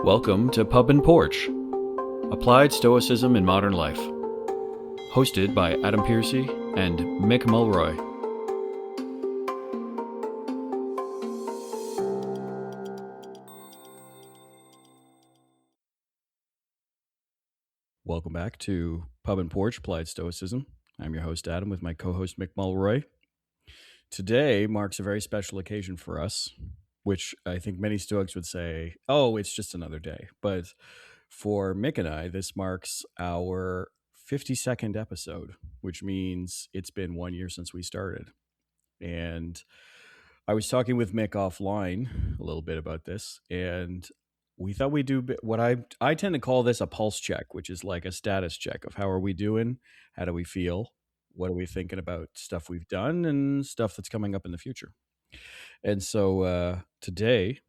Welcome to Pub and Porch, Applied Stoicism in Modern Life, hosted by Adam Piercy and Mick Mulroy. Welcome back to Pub and Porch, Applied Stoicism. I'm your host, Adam, with my co-host, Mick Mulroy. Today marks a very special occasion for us, which I think many Stoics would say, oh, it's just another day. But for Mick and I, this marks our 52nd episode, which means it's been 1 year since we started. And I was talking with Mick offline a little bit about this, and we thought we'd do what I tend to call this a pulse check, which is like a status check of how are we doing, how do we feel, what are we thinking about stuff we've done and stuff that's coming up in the future. And so today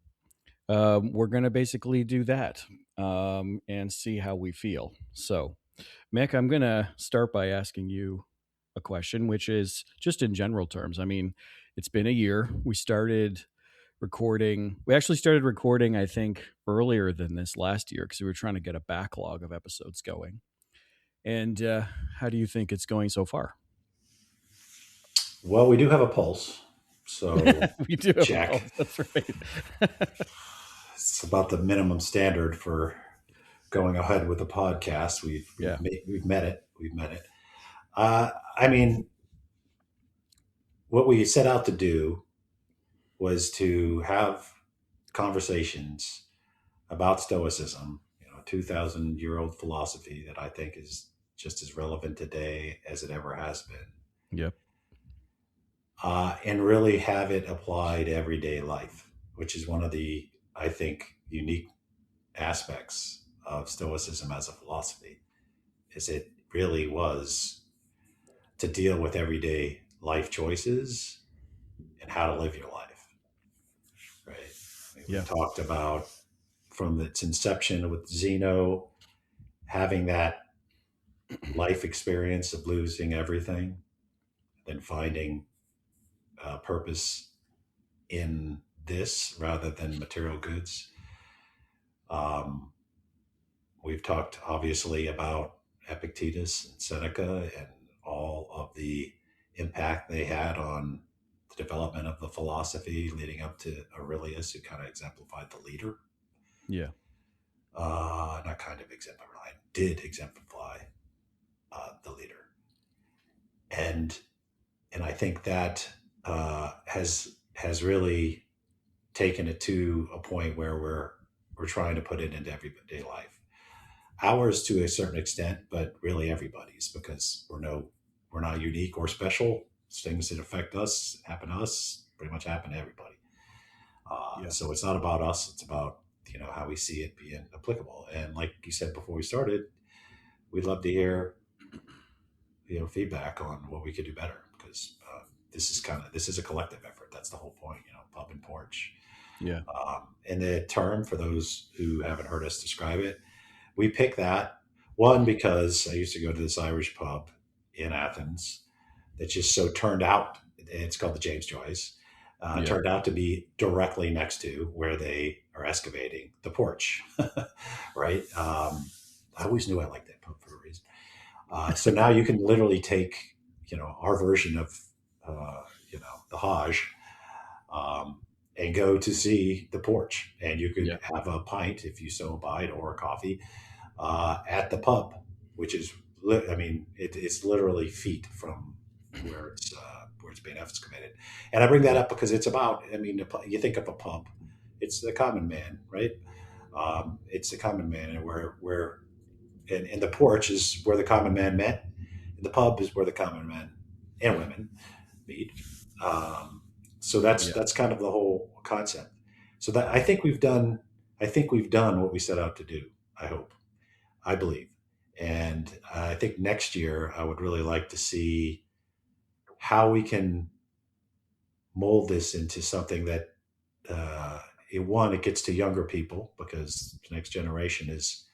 we're going to basically do that and see how we feel. So, Mick, I'm going to start by asking you a question, which is just in general terms. I mean, it's been a year. We actually started recording, I think, earlier than this last year because we were trying to get a backlog of episodes going. And how do you think it's going so far? Well, we do have a pulse. So we do have check. A pulse. That's right. It's about the minimum standard for going ahead with the podcast. We've met it. I mean, what we set out to do was to have conversations about Stoicism, 2,000-year-old philosophy that I think is just as relevant today as it ever has been. Yep. And really have it apply to everyday life, which is one of the, I think, unique aspects of Stoicism as a philosophy, is it really was to deal with everyday life choices and how to live your life, right? We talked about from its inception with Zeno, having that life experience of losing everything, then finding purpose in this rather than material goods. We've talked obviously about Epictetus and Seneca and all of the impact they had on the development of the philosophy leading up to Aurelius, who kind of exemplified the leader. Yeah. Not kind of exemplified, did exemplify the leader. And I think that has really taken it to a point where we're trying to put it into everyday life. Ours to a certain extent, but really everybody's, because we're not unique or special. Things that affect us, happen to us, pretty much happen to everybody. So it's not about us; it's about how we see it being applicable. And like you said before we started, we'd love to hear feedback on what we could do better, because this is a collective effort. That's the whole point, Pub and Porch. Yeah. And the term, for those who haven't heard us describe it, we picked that one because I used to go to this Irish pub in Athens that just so turned out, it's called the James Joyce, turned out to be directly next to where they are excavating the porch, right? I always knew I liked that pub for a reason. So now you can literally take, our version of, the Hajj, and go to see the porch, and you could have a pint, if you so abide, or a coffee at the pub, which is, it's literally feet from where it's being excavated. And I bring that up because it's about, you think of a pub, it's the common man, right? It's the common man, and and the porch is where the common man met, and the pub is where the common men and women meet. So that's kind of the whole concept. So that I think we've done what we set out to do. I believe, and I think next year I would really like to see how we can mold this into something that it gets to younger people, because the next generation is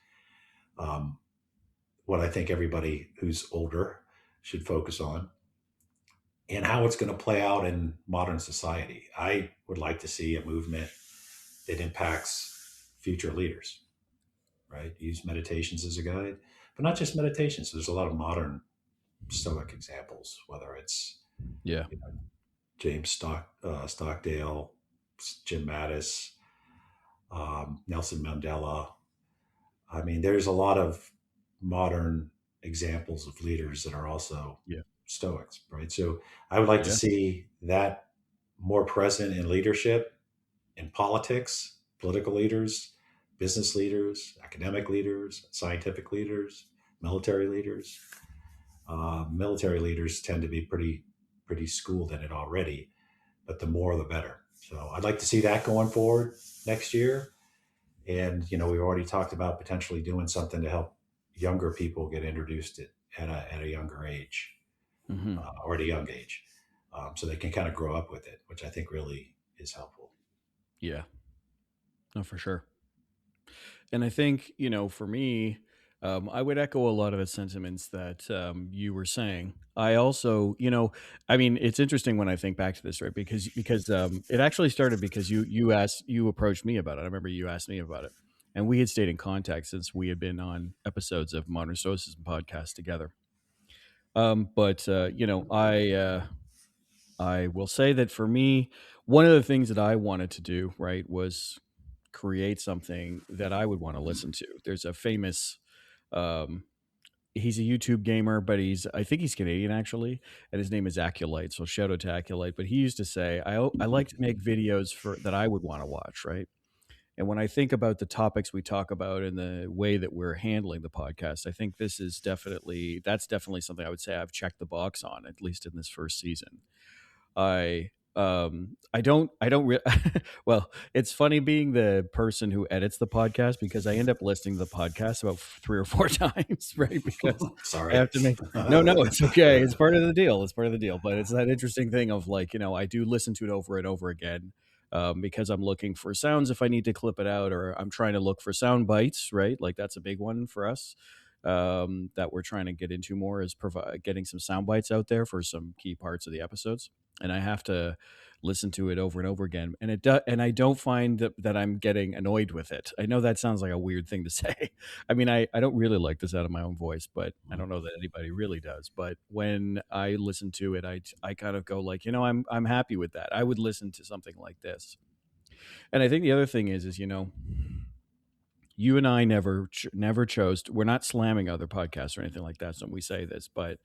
what I think everybody who's older should focus on, and how it's going to play out in modern society. I would like to see a movement that impacts future leaders. right? Use meditations as a guide, but not just meditations. There's a lot of modern Stoic examples, whether it's Yeah. you know, James Stockdale, Jim Mattis, Nelson Mandela. I mean, there's a lot of modern examples of leaders that are also Yeah. Stoics, right? So I would like to Yeah. see that more present in leadership, in politics, political leaders, business leaders, academic leaders, scientific leaders, military leaders. Military leaders tend to be pretty schooled in it already, but the more the better. So I'd like to see that going forward next year. And we've already talked about potentially doing something to help younger people get introduced at a younger age, Hmm. or at a young age, so they can kind of grow up with it, which I think really is helpful. Yeah. No, for sure. And I think, for me, I would echo a lot of the sentiments that you were saying. I also, I mean, it's interesting when I think back to this, right? Because it actually started because you approached me about it. I remember you asked me about it, and we had stayed in contact since we had been on episodes of Modern Stoicism podcast together. But I will say that for me, one of the things that I wanted to do, right, was create something that I would want to listen to. There's a famous, um, he's a YouTube gamer, but I think he's Canadian actually, and his name is Aculite. So shout out to Aculite. But he used to say, I like to make videos that I would want to watch, right? And when I think about the topics we talk about and the way that we're handling the podcast, I think that's definitely something I would say I've checked the box on, at least in this first season. I don't well, it's funny being the person who edits the podcast because I end up listening to the podcast about 3 or 4 times, right? Because I Sorry. have to make no, it's okay. It's part of the deal. It's part of the deal. But it's that interesting thing of like, I do listen to it over and over again. Because I'm looking for sounds if I need to clip it out, or I'm trying to look for sound bites, right? Like that's a big one for us, that we're trying to get into more, is getting some sound bites out there for some key parts of the episodes. And I have to listen to it over and over again, and and I don't find that I'm getting annoyed with it. I know that sounds like a weird thing to say. I mean, I don't really like the sound of my own voice, but I don't know that anybody really does. But when I listen to it, I kind of go like, I'm happy with that. I would listen to something like this. And I think the other thing is you and I never chose. We're not slamming other podcasts or anything like that. So when we say this, but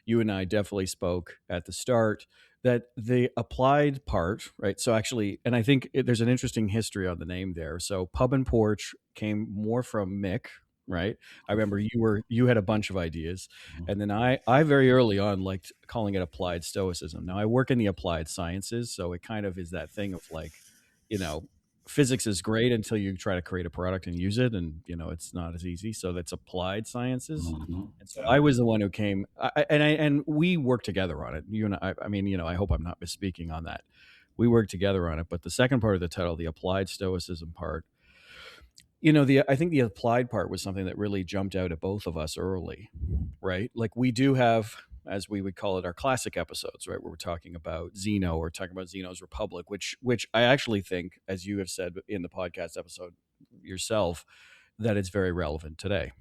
you and I definitely spoke at the start that the applied part, right? So actually, and I think there's an interesting history on the name there. So pub and porch came more from Mick, right? I remember you had a bunch of ideas, and then I very early on liked calling it applied stoicism. Now I work in the applied sciences, so it kind of is that thing of like, you know physics is great until you try to create a product and use it, and it's not as easy. So that's applied sciences. Mm-hmm. And so Yeah. I was the one who came, and we worked together on it. You and I mean, I hope I'm not misspeaking on that. We worked together on it, but the second part of the title, the applied stoicism part, the I think the applied part was something that really jumped out at both of us early, right? Like we do have, as we would call it, our classic episodes, right, where we're talking about Zeno or talking about Zeno's Republic, which I actually think, as you have said in the podcast episode yourself, that it's very relevant today.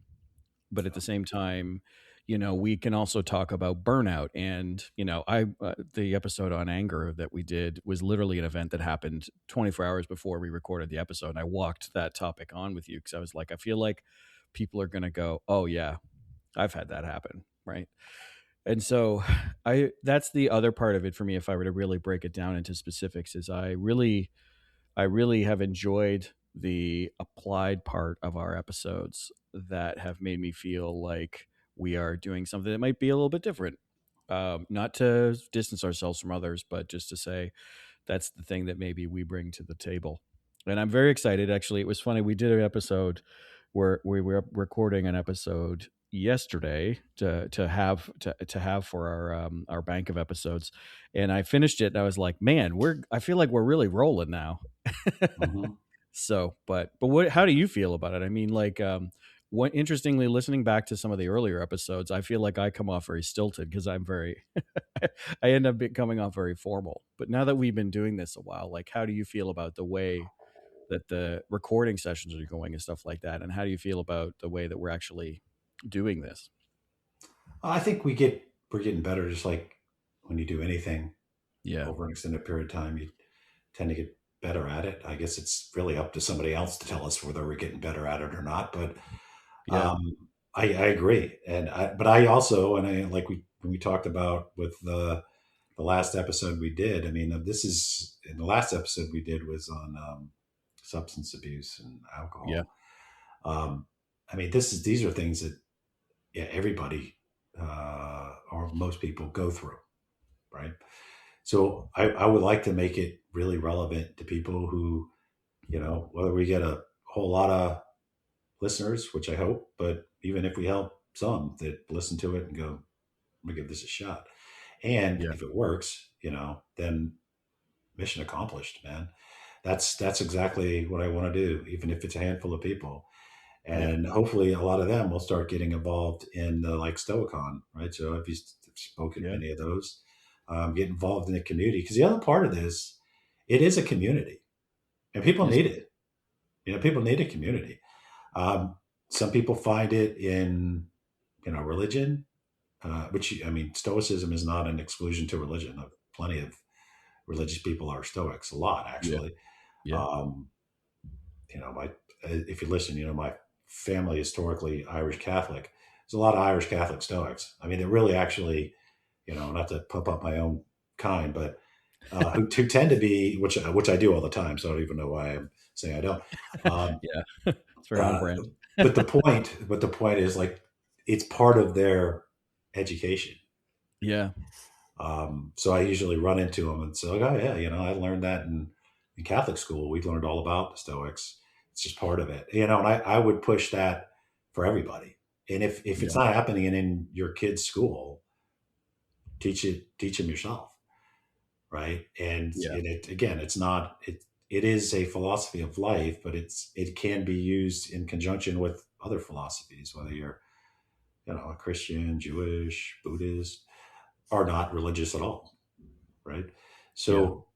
But at the same time, we can also talk about burnout. And the episode on anger that we did was literally an event that happened 24 hours before we recorded the episode, and I walked that topic on with you because I was like, I feel like people are going to go, oh yeah, I've had that happen, right? And so that's the other part of it for me. If I were to really break it down into specifics, is I really have enjoyed the applied part of our episodes that have made me feel like we are doing something that might be a little bit different. Not to distance ourselves from others, but just to say that's the thing that maybe we bring to the table. And I'm very excited. Actually, it was funny. We did an episode where we were recording an episode yesterday to have for our bank of episodes, and I finished it and I was like, man, I feel like we're really rolling now. Mm-hmm. So, but what? How do you feel about it? I mean, like, what? Interestingly, listening back to some of the earlier episodes, I feel like I come off very stilted because I'm very, I end up coming off very formal. But now that we've been doing this a while, like, how do you feel about the way that the recording sessions are going and stuff like that. And how do you feel about the way that we're actually doing this? I think we're getting better. Just like when you do anything Yeah. over an extended period of time, you tend to get better at it. I guess it's really up to somebody else to tell us whether we're getting better at it or not. But Yeah. um, I agree, but I also, and I like we talked about with the last episode we did. I mean, this is in the last episode we did was on substance abuse and Yeah. alcohol. Um, I mean, these are things that, yeah, everybody or most people go through, right? So I would like to make it really relevant to people who, whether we get a whole lot of listeners, which I hope, but even if we help some that listen to it and go, I'm gonna give this a shot. And Yeah. if it works, then mission accomplished, man. That's exactly what I want to do, even if it's a handful of people. Yeah. And hopefully a lot of them will start getting involved in the like Stoicon, right? So if you've spoken at Yeah. many of those, get involved in the community. Because the other part of this, it is a community and people Yes. need it. People need a community. Um, some people find it in, religion, which, I mean, Stoicism is not an exclusion to religion. Plenty of religious people are Stoics, a lot Yeah. actually. Yeah. Um, my if you listen, my family historically Irish Catholic. There's a lot of Irish Catholic Stoics. I mean, they really actually, not to pump up my own kind, but who tend to be, which I do all the time. So I don't even know why I'm saying I don't. Um, Yeah. It's very on uh, brand. but the point is like it's part of their education. Yeah. So I usually run into them and say, like, oh yeah, I learned that in Catholic school. We learned all about the Stoics. It's just part of it, and I would push that for everybody. And if it's Yeah. not happening in your kid's school, teach them yourself, right? Yeah. And it again, it's not it is a philosophy of life, but it can be used in conjunction with other philosophies, whether you're a Christian, Jewish, Buddhist, or not religious at all, right? Yeah. So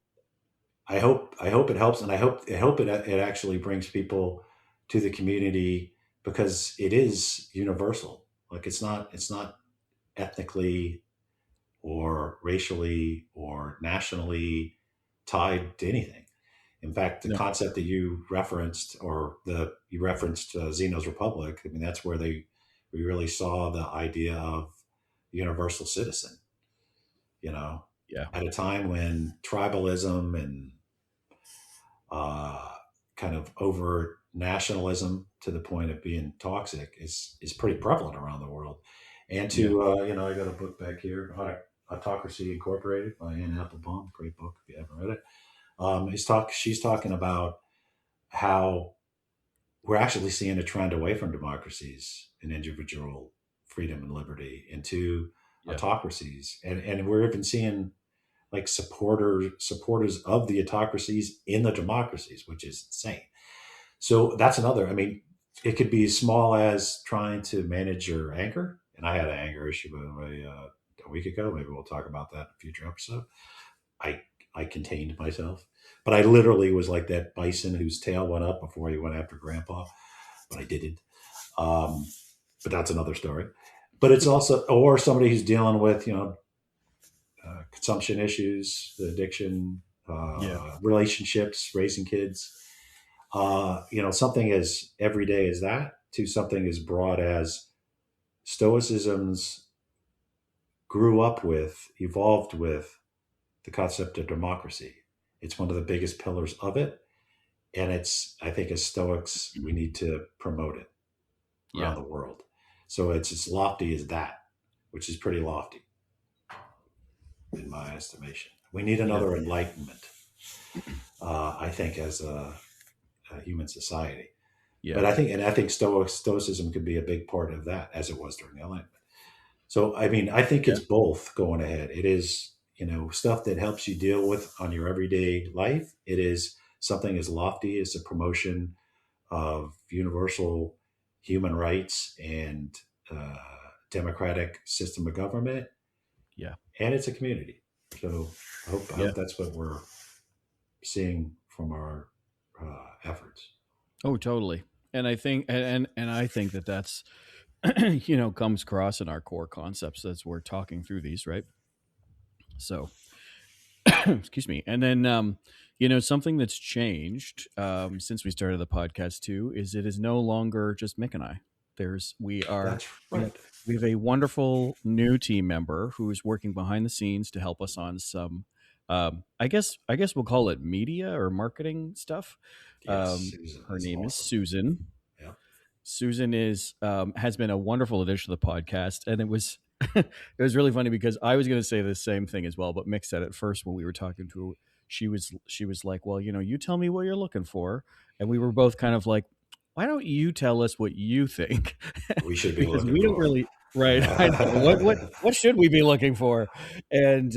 I hope it helps, and I hope it actually brings people to the community because it is universal. Like it's not ethnically or racially or nationally tied to anything. In fact, the No. concept that you referenced Zeno's Republic. I mean, that's where we really saw the idea of universal citizen. You know, Yeah. at a time when tribalism and uh, kind of overt nationalism to the point of being toxic is pretty prevalent around the world. And Yeah. I got a book back here, Autocracy Incorporated by Anne Applebaum. Great book if you haven't read it. She's talking about how we're actually seeing a trend away from democracies and individual freedom and liberty into Yeah. autocracies, and we're even seeing like supporters of the autocracies in the democracies, which is insane. So that's another. I mean, it could be as small as trying to manage your anger. And I had an anger issue by the way a week ago. Maybe we'll talk about that in a future episode. I I contained myself, but I literally was like that bison whose tail went up before he went after Grandpa, but I didn't. Um, but that's another story. But it's also, or somebody who's dealing with consumption issues, addiction, Yeah. relationships, raising kids. Something as everyday as that to something as broad as Stoicism's grew up with, evolved with the concept of democracy. It's one of the biggest pillars of it. And I think as Stoics, we need to promote it around Yeah. the world. So it's as lofty as that, which is pretty lofty in my estimation. We need Yeah. another enlightenment, I think, as a human society. Yeah. But I think Stoicism could be a big part of that, as it was during the Enlightenment. So, I mean, I think Yeah. it's both going ahead. It is, stuff that helps you deal with on your everyday life. It is something as lofty as the promotion of universal human rights and uh, democratic system of government, Yeah. and it's a community. So, I Yeah. hope that's what we're seeing from our efforts. Oh, totally. And I think and I think that that's comes across in our core concepts as we're talking through these, right? So, excuse me. And then something that's changed since we started the podcast too is it is no longer just Mick and I. There's we are That's we have right. we have a wonderful new team member who's working behind the scenes to help us on some I guess we'll call it media or marketing stuff. Yes, Susan Her is name is awesome. Susan. Yeah. Susan is has been a wonderful addition to the podcast, and it was it was really funny because I was going to say the same thing as well, but Mick said it first when we were talking to her. She was like, "Well, you tell me what you're looking for," and we were both kind of like, "Why don't you tell us what you think?" We should be Because looking we don't for. really. Right, I know what should we be looking for, and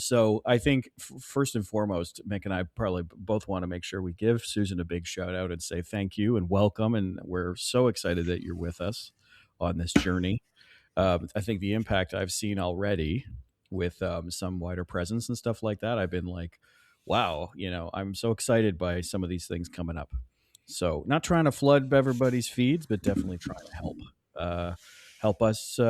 so I think first and foremost, Mick and I probably both want to make sure we give Susan a big shout out and say thank you and welcome, and we're so excited that you're with us on this journey. I think the impact I've seen already with some wider presence and stuff like that, I've been like, wow, I'm so excited by some of these things coming up. So, not trying to flood everybody's feeds, but definitely trying to uh, help us,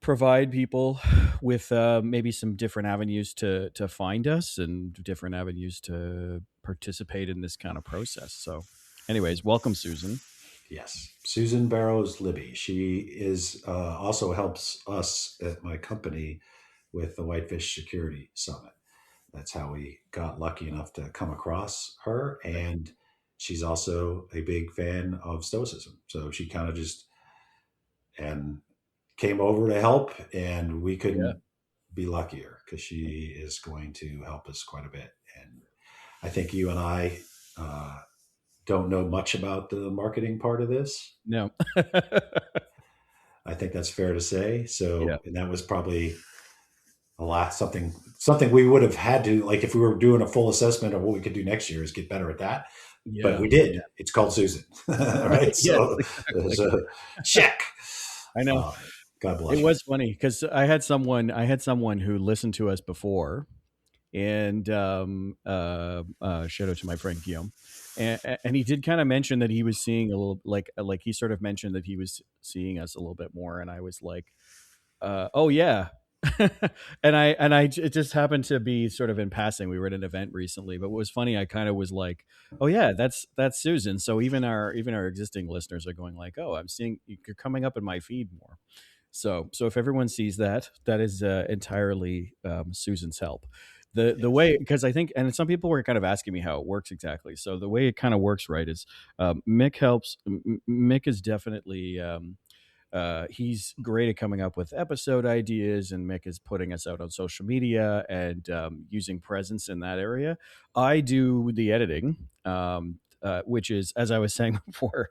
provide people with maybe some different avenues to find us and different avenues to participate in this kind of process. So, anyways, welcome, Susan. Yes, Susan Barrows Libby. She is also helps us at my company with the Whitefish Security Summit. That's how we got lucky enough to come across her, Right. and she's also a big fan of Stoicism. So she kind of just and came over to help, and we Yeah. couldn't be luckier because she is going to help us quite a bit. And I think you and I don't know much about the marketing part of this. No. I think that's fair to say. Yeah. So, and that was probably a lot something we would have had to, like, if we were doing a full assessment of what we could do next year, is get better at that. But Yeah. we Yeah. did. It's called Susan, right? Yes, So, exactly. check. I know. Uh, God It bless her. was funny because I had someone who listened to us before, and shout out to my friend Guillaume, and he did kind of mention that he was seeing a little like he sort of mentioned that he was seeing us a little bit more, and I was like, oh yeah. It just happened to be sort of in passing. We were at an event recently, but what was funny, I kind of was like, oh yeah, that's Susan. So even our existing listeners are going like, oh, I'm seeing you're coming up in my feed more. So if everyone sees that, that is entirely Susan's help. The Yes. way, because I think, and some people were kind of asking me how it works exactly. So the way it kind of works, right, is Mick helps. Mick is definitely he's great at coming up with episode ideas, and Mick is putting us out on social media and using presence in that area. I do the editing. Which is, as I was saying before,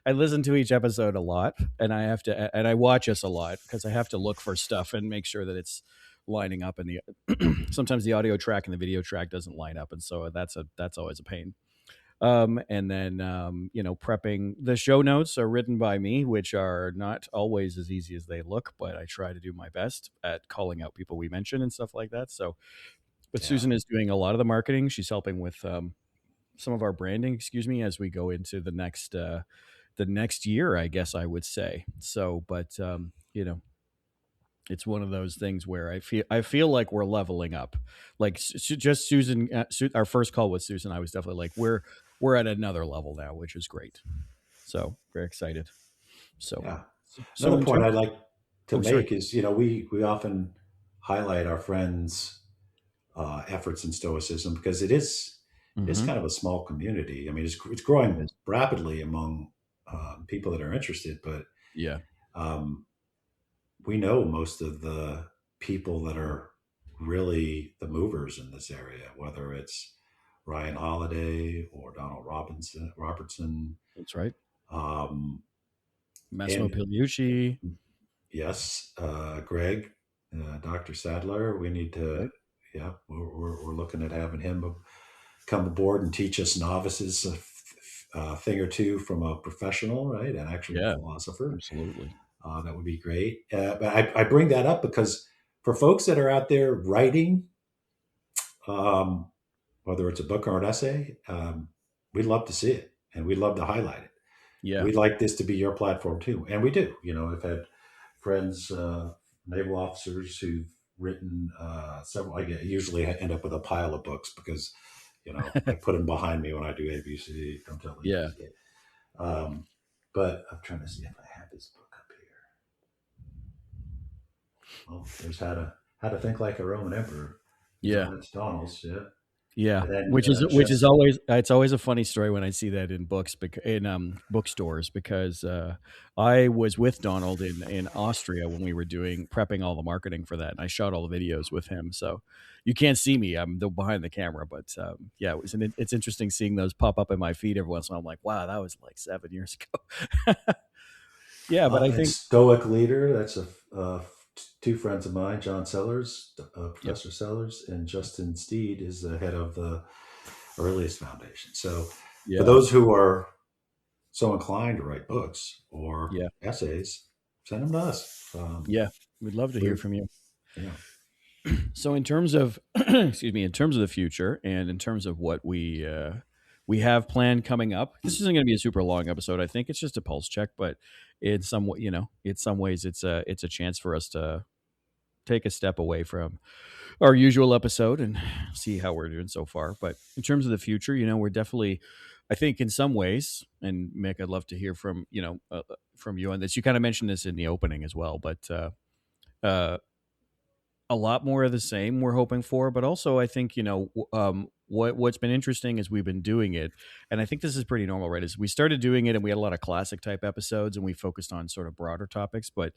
I listen to each episode a lot, and I watch us a lot because I have to look for stuff and make sure that it's lining up. And the sometimes the audio track and the video track doesn't line up, and so that's always a pain. And then prepping the show notes are written by me, which are not always as easy as they look, but I try to do my best at calling out people we mention and stuff like that. So, but Yeah. Susan is doing a lot of the marketing. She's helping with some of our branding, excuse me, as we go into the next year, I guess I would say. So, but it's one of those things where I feel like we're leveling up. Like just Susan, our first call with Susan, I was definitely like, we're at another level now, which is great. So very excited. So Yeah. so Another in point terms, I'd like to oh sorry, make is, we often highlight our friends' efforts in Stoicism because it is mm-hmm. kind of a small community. I mean, it's It growing is, rapidly among people that are interested, but yeah, um, we know most of the people that are really the movers in this area, whether it's Ryan Holiday or Donald Robertson, that's right. um, Massimo and Pigliucci, yes, Greg, Dr. Sadler. We need to, right? yeah, we're looking at having him come aboard and teach us novices a thing or two from a professional, right? An actual Yeah, philosopher. absolutely. That would be great. But I bring that up because for folks that are out there writing, um, whether it's a book or an essay, we'd love to see it and we'd love to highlight it. Yeah. We'd like this to be your platform too, and we do. I've had friends, naval officers who've written several. I usually end up with a pile of books because I put them behind me when I do ABC. Until Yeah. But I'm trying to see if I have his book up here. Well, there's how to think like a Roman emperor. Yeah. That's Donald's. Yeah. Yeah, And then, which is Chef, always, it's always a funny story when I see that in books in bookstores, because I was with Donald in Austria when we were prepping all the marketing for that, and I shot all the videos with him. So you can't see me; I'm behind the camera. But yeah, it's interesting seeing those pop up in my feed every once in a while. I'm like, wow, that was like 7 years ago. Yeah, but I and think Stoic Leader. That's two friends of mine, John Sellers, yep, Professor Sellers, and Justin Steed is the head of the Earliest Foundation. So for yeah, those who are so inclined to write books or yeah, essays, send them to us. yeah, we'd love to hear from you. Yeah. So in terms of excuse me, in terms of the future and in terms of what we have planned coming up, this isn't going to be a super long episode. I think it's just a pulse check, but in some way, in some ways, it's a chance for us to take a step away from our usual episode and see how we're doing so far. But in terms of the future, we're definitely, I think, in some ways, and Mick, I'd love to hear from you on this. You kind of mentioned this in the opening as well, but uh, a lot more of the same we're hoping for, but also I think what's been interesting is we've been doing it, and I think this is pretty normal, right? Is we started doing it and we had a lot of classic type episodes and we focused on sort of broader topics, but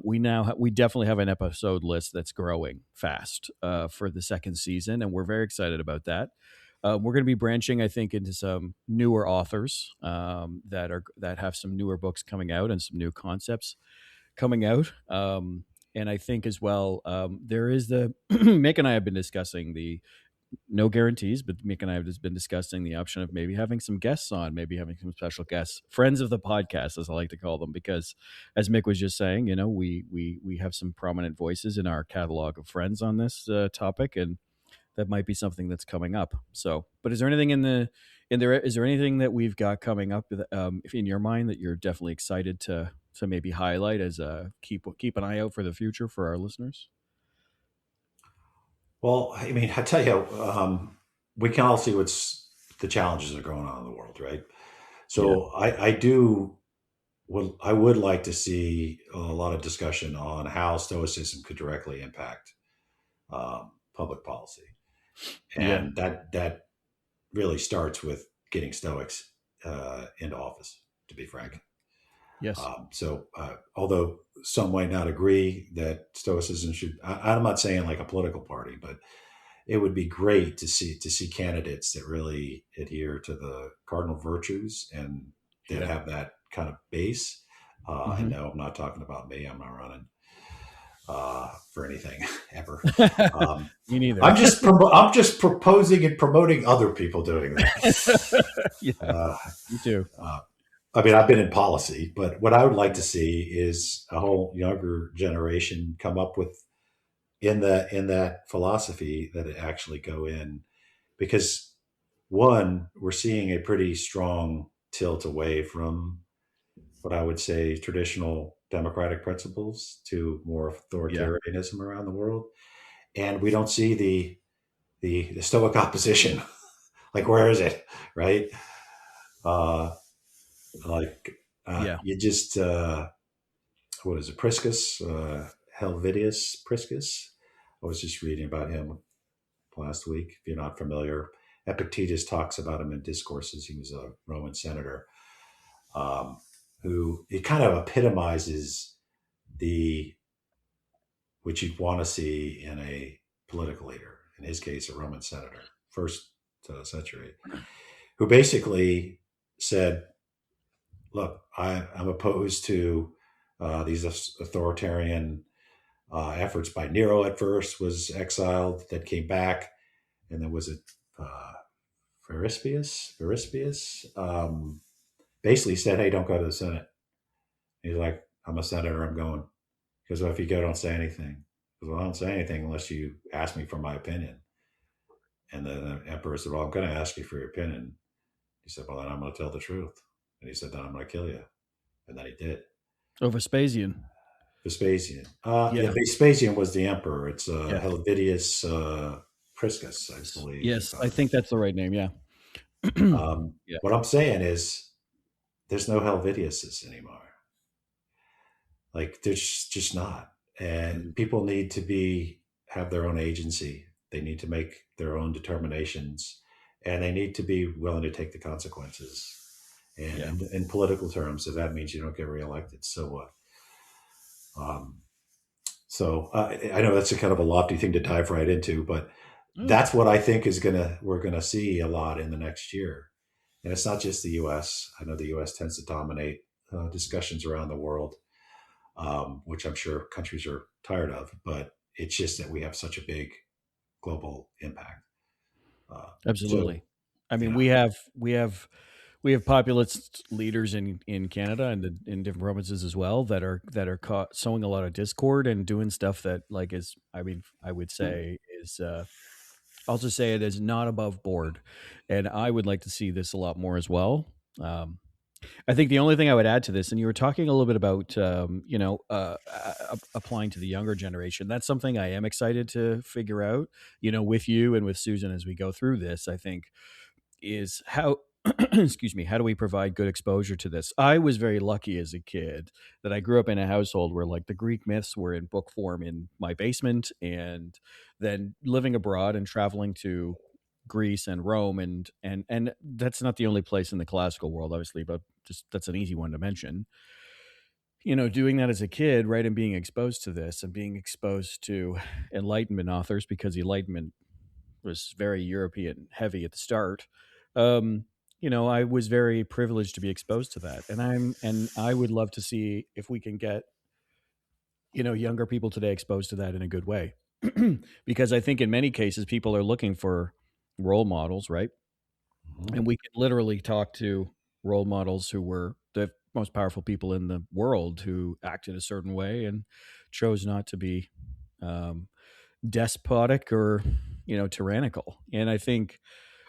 we definitely have an episode list that's growing fast for the second season, and we're very excited about that. We're going to be branching, I think, into some newer authors that have some newer books coming out and some new concepts coming out. And I think as well, there is Mick and I have been discussing the no guarantees, but Mick and I have just been discussing the option of maybe having some guests on, maybe having some special guests, friends of the podcast, as I like to call them, because as Mick was just saying, we have some prominent voices in our catalog of friends on this topic, and that might be something that's coming up. So, but is there anything is there anything that we've got coming up in your mind that you're definitely excited to maybe highlight as keep an eye out for the future for our listeners? Well, I mean, I tell you, we can all see what's the challenges that are going on in the world, right? Yeah, So I do. Well, I would like to see a lot of discussion on how Stoicism could directly impact public policy, yeah, and that really starts with getting Stoics into office. To be frank, yes, although some might not agree that Stoicism should, I'm not saying like a political party, but it would be great to see candidates that really adhere to the cardinal virtues and that yeah, have that kind of base. And hmm no, I'm not talking about me. I'm not running for anything ever. Um, me neither. I'm just proposing and promoting other people doing that. Yeah, Uh, me too. uh, I mean, I've been in policy, but what I would like to see is a whole younger generation come up with in that philosophy that it actually go in, because one, we're seeing a pretty strong tilt away from what I would say traditional democratic principles to more Yeah, authoritarianism around the world, and we don't see the Stoic opposition. Like, where is it, right? Uh, like yeah, you just what is it, Priscus, Helvidius Priscus. I was just reading about him last week. If you're not familiar, Epictetus talks about him in Discourses. He was a Roman senator um, who it kind of epitomizes the which you'd want to see in a political leader. In his case, a Roman senator, first century, who basically said, "Look, I'm opposed to these authoritarian efforts by Nero. At first, was exiled, then came back, and then was it uh, Verispius, basically said, "Hey, don't go to the Senate." He's like, "I'm a senator. I'm going." Because, well, if you go, don't say anything. Because, well, I don't say anything unless you ask me for my opinion. And then the emperor said, well, I'm going to ask you for your opinion. He said, well, then I'm going to tell the truth. And he said, then I'm going to kill you. And then he did. Oh, Vespasian. Vespasian. Yeah, Yeah. Vespasian was the emperor. It's Yeah. Helvidius Priscus, I believe. Yes, I think that's the right name. Yeah. Yeah. What I'm saying is there's no Helvidiuses anymore. Like there's just not. And people need to have their own agency. They need to make their own determinations, and they need to be willing to take the consequences. And Yeah. in political terms, if that means you don't get reelected, so what? Um, I know that's a kind of a lofty thing to dive right into, but Oh, that's what I think we're gonna see a lot in the next year. And it's not just the U.S. I know the U.S. tends to dominate discussions around the world, which I'm sure countries are tired of. But it's just that we have such a big global impact. So absolutely. I you mean, know, we have populist leaders in Canada and in different provinces as well that are sowing a lot of discord and doing stuff that like is, I mean, I would say is I'll just say it is not above board, and I would like to see this a lot more as well. Um, I think the only thing I would add to this, and you were talking a little bit about, applying to the younger generation. That's something I am excited to figure out, with you and with Susan as we go through this. I think is how excuse me, how do we provide good exposure to this? I was very lucky as a kid that I grew up in a household where like the Greek myths were in book form in my basement, and then living abroad and traveling to Greece and Rome, and that's not the only place in the classical world, obviously, but just that's an easy one to mention. Doing that as a kid, right, and being exposed to this and being exposed to Enlightenment authors, because the Enlightenment was very European heavy at the start. I was very privileged to be exposed to that, and I would love to see if we can get younger people today exposed to that in a good way, because I think in many cases people are looking for role models, right? mhm. And we can literally talk to role models who were the most powerful people in the world who acted a certain way and chose not to be um, despotic or tyrannical. And I think,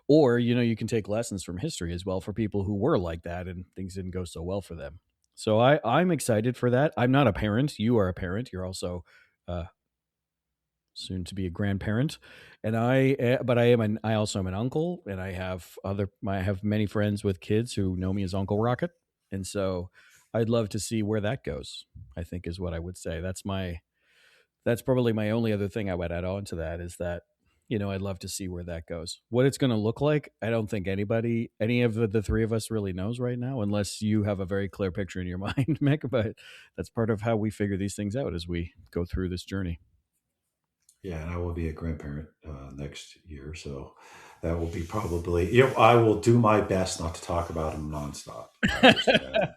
or you can take lessons from history as well for people who were like that and things didn't go so well for them. So I'm excited for that. I'm not a parent. You are a parent. You're also uh, soon to be a grandparent, and but I also am an uncle, and I have many friends with kids who know me as Uncle Rocket, and so I'd love to see where that goes. I think is what I would say. That's probably my only other thing I would add on to that is that, I'd love to see where that goes. What it's going to look like, I don't think any of the three of us really knows right now, unless you have a very clear picture in your mind, Mick. But that's part of how we figure these things out as we go through this journey. Yeah, and I will be a grandparent next year, so that will be probably. I will do my best not to talk about him nonstop. I understand.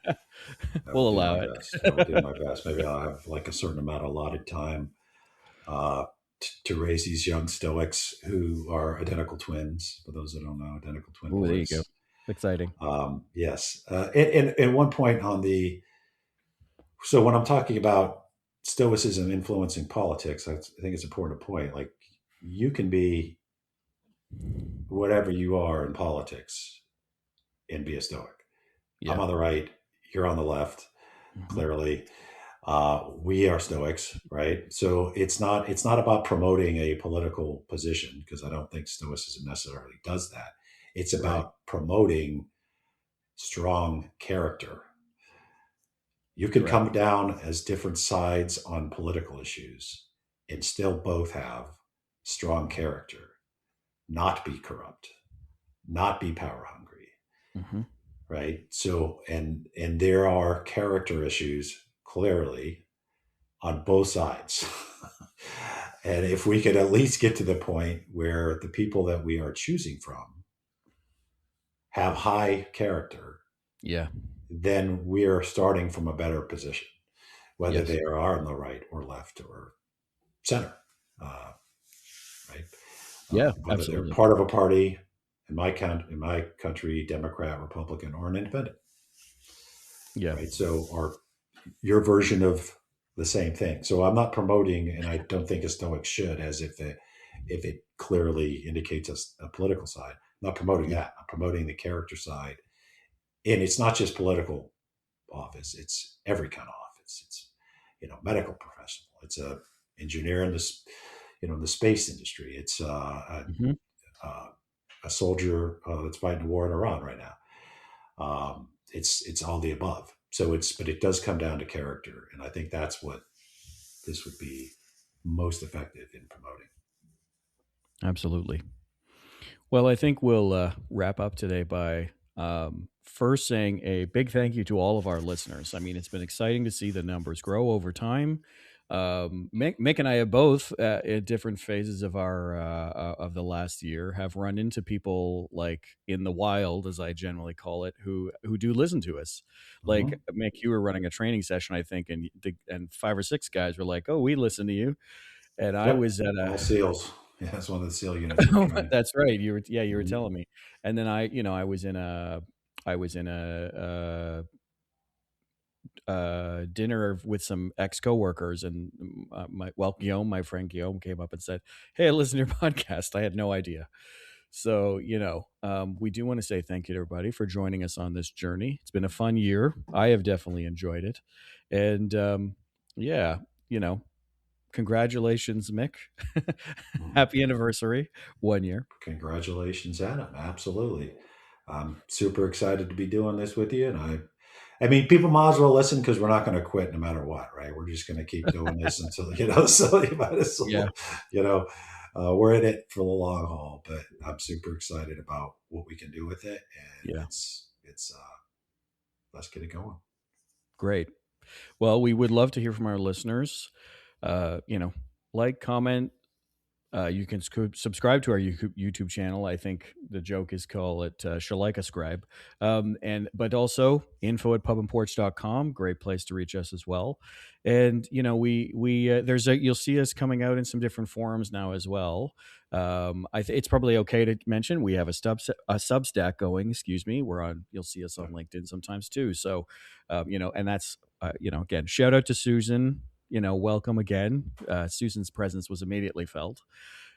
I will We'll do my allow it. best. I will do my best. Maybe I'll have like a certain amount of allotted time uh, to raise these young Stoics who are identical twins. For those that don't know, identical twin Oh, there you go. boys. Exciting. Yes. And one point on so when I'm talking about Stoicism influencing politics, I think it's important to point like you can be whatever you are in politics and be a Stoic. I'm Yeah. on the right, you're on the left, Hmm. clearly. We are Stoics, right? So it's not about promoting a political position because I don't think Stoicism necessarily does that. It's Right. about promoting strong character. You can Correct. come down as different sides on political issues and still both have strong character, not be corrupt, not be power hungry, Hmm. right? So and there are character issues clearly on both sides. And if we could at least get to the point where the people that we are choosing from have high character, Yeah. then we are starting from a better position, whether Yes. they are on the right or left or center, uh, right? Yeah. Whether they're Absolutely. part of a party in my country, Democrat, Republican, or an independent, Yeah. right? So, or your version of the same thing. So, I'm not promoting, and I don't think a Stoic should, as if if it clearly indicates a political side. I'm not promoting Yeah. that. I'm promoting the character side. And it's not just political office. It's every kind of office. It's, medical professional. It's a engineer in this, the space industry. It's Hmm. a soldier that's fighting a war in Iran right now. It's all the above. But it does come down to character. And I think that's what this would be most effective in promoting. Absolutely. Well, I think we'll wrap up today by first saying a big thank you to all of our listeners. I mean, it's been exciting to see the numbers grow over time. Mick and I have both, at different phases of our of the last year, have run into people like in the wild, as I generally call it, who do listen to us. Like Mm-hmm. Mick, you were running a training session, I think, and 5 or 6 guys were like, "Oh, we listen to you," and I Yep. was at All a SEALs. Yeah, that's one of the SEAL units we're training. That's right. You were Mm-hmm. telling me. And then I was in a dinner with some ex coworkers, and Guillaume, my friend Guillaume, came up and said, "Hey, I listen to your podcast." I had no idea. So we do want to say thank you to everybody for joining us on this journey. It's been a fun year. I have definitely enjoyed it, and yeah, congratulations, Mick. Mm-hmm. Happy anniversary, 1 year. Congratulations, Adam. Absolutely. I'm super excited to be doing this with you. And I mean, people might as well listen because we're not going to quit no matter what, right? We're just going to keep doing this until, so you might as Yeah, well, we're in it for the long haul, but I'm super excited about what we can do with it. And yeah, let's get it going. great. Well, we would love to hear from our listeners. Like, comment. You can subscribe to our YouTube channel. I think the joke is call it Shalike-ascribe. But also info@pubandporch.com. Great place to reach us as well. And you'll see us coming out in some different forums now as well. It's probably okay to mention we have a Substack going. Excuse me. You'll see us on LinkedIn sometimes too. So, and that's again, shout out to Susan. Welcome again. Susan's presence was immediately felt.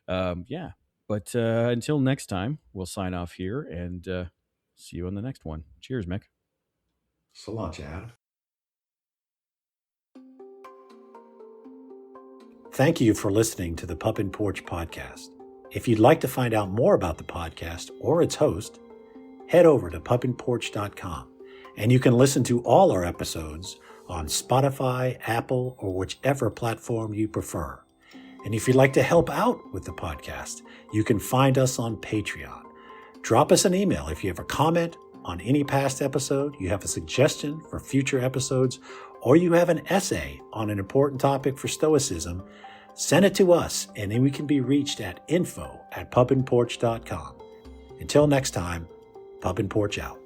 Yeah. But until next time, we'll sign off here and see you on the next one. Cheers, Mick. So long, Adam. Thank you for listening to the Pub and Porch podcast. If you'd like to find out more about the podcast or its host, head over to pubandporch.com, and you can listen to all our episodes on Spotify, Apple, or whichever platform you prefer. And if you'd like to help out with the podcast, you can find us on Patreon. Drop us an email if you have a comment on any past episode, you have a suggestion for future episodes, or you have an essay on an important topic for Stoicism. Send it to us, and then we can be reached at info@pubandporch.com. Until next time, Pub and Porch out.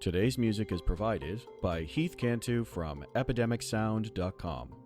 Today's music is provided by Heath Cantu from epidemicsound.com.